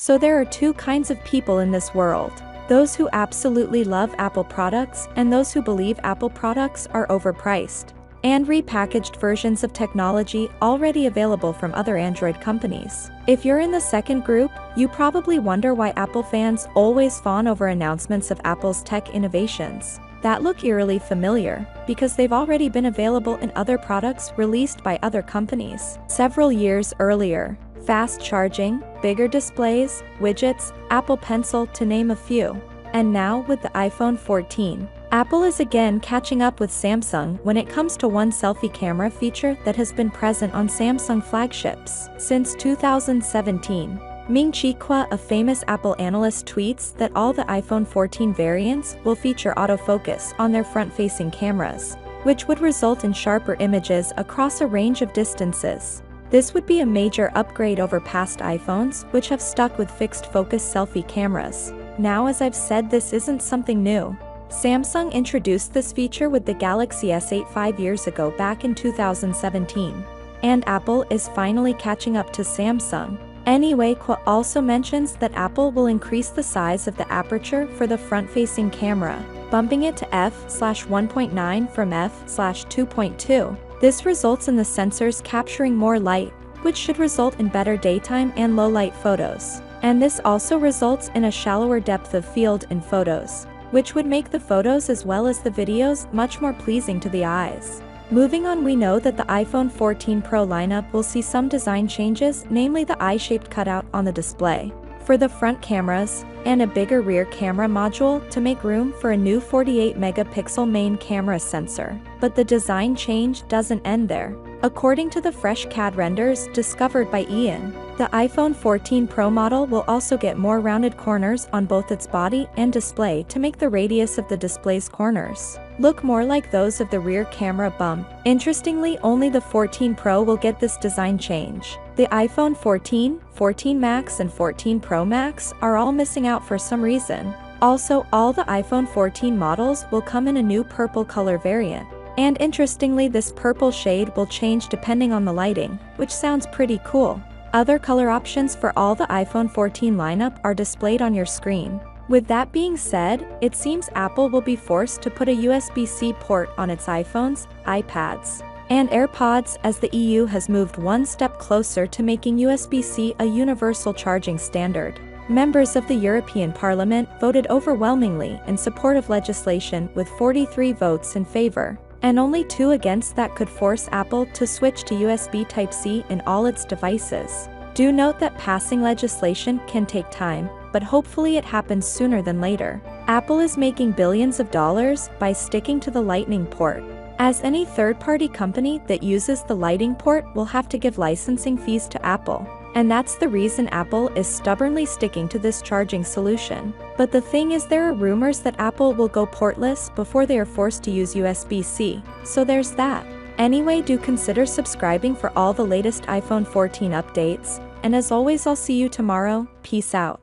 So there are two kinds of people in this world. Those who absolutely love Apple products and those who believe Apple products are overpriced and repackaged versions of technology already available from other Android companies. If you're in the second group, you probably wonder why Apple fans always fawn over announcements of Apple's tech innovations that look eerily familiar, because they've already been available in other products released by other companies several years earlier. Fast charging, bigger displays, widgets, Apple Pencil to name a few. And now with the iPhone 14, Apple is again catching up with Samsung when it comes to one selfie camera feature that has been present on Samsung flagships since 2017. Ming-Chi Kuo, a famous Apple analyst, tweets that all the iPhone 14 variants will feature autofocus on their front-facing cameras, which would result in sharper images across a range of distances. This would be a major upgrade over past iPhones, which have stuck with fixed-focus selfie cameras. Now, as I've said, this isn't something new. Samsung introduced this feature with the Galaxy S8 5 years ago back in 2017. And Apple is finally catching up to Samsung. Anyway, Kuo also mentions that Apple will increase the size of the aperture for the front-facing camera, bumping it to f/1.9 from f/2.2. This results in the sensors capturing more light, which should result in better daytime and low-light photos. And this also results in a shallower depth of field in photos, which would make the photos as well as the videos much more pleasing to the eyes. Moving on, we know that the iPhone 14 Pro lineup will see some design changes, namely the eye-shaped cutout on the display for the front cameras, and a bigger rear camera module to make room for a new 48-megapixel main camera sensor. But the design change doesn't end there. According to the fresh CAD renders discovered by Ian, the iPhone 14 Pro model will also get more rounded corners on both its body and display to make the radius of the display's corners look more like those of the rear camera bump. Interestingly, only the 14 Pro will get this design change. The iPhone 14, 14 Max and 14 Pro Max are all missing out for some reason. Also, all the iPhone 14 models will come in a new purple color variant. And interestingly, this purple shade will change depending on the lighting, which sounds pretty cool. Other color options for all the iPhone 14 lineup are displayed on your screen. With that being said, it seems Apple will be forced to put a USB-C port on its iPhones, iPads, and AirPods, as the EU has moved one step closer to making USB-C a universal charging standard. Members of the European Parliament voted overwhelmingly in support of legislation with 43 votes in favor, and only 2 against, that could force Apple to switch to USB Type-C in all its devices. Do note that passing legislation can take time, but hopefully it happens sooner than later. Apple is making billions of dollars by sticking to the Lightning port, as any third-party company that uses the Lightning port will have to give licensing fees to Apple. And that's the reason Apple is stubbornly sticking to this charging solution. But the thing is, there are rumors that Apple will go portless before they are forced to use USB-C, so there's that. Anyway, do consider subscribing for all the latest iPhone 14 updates, and as always, I'll see you tomorrow. Peace out.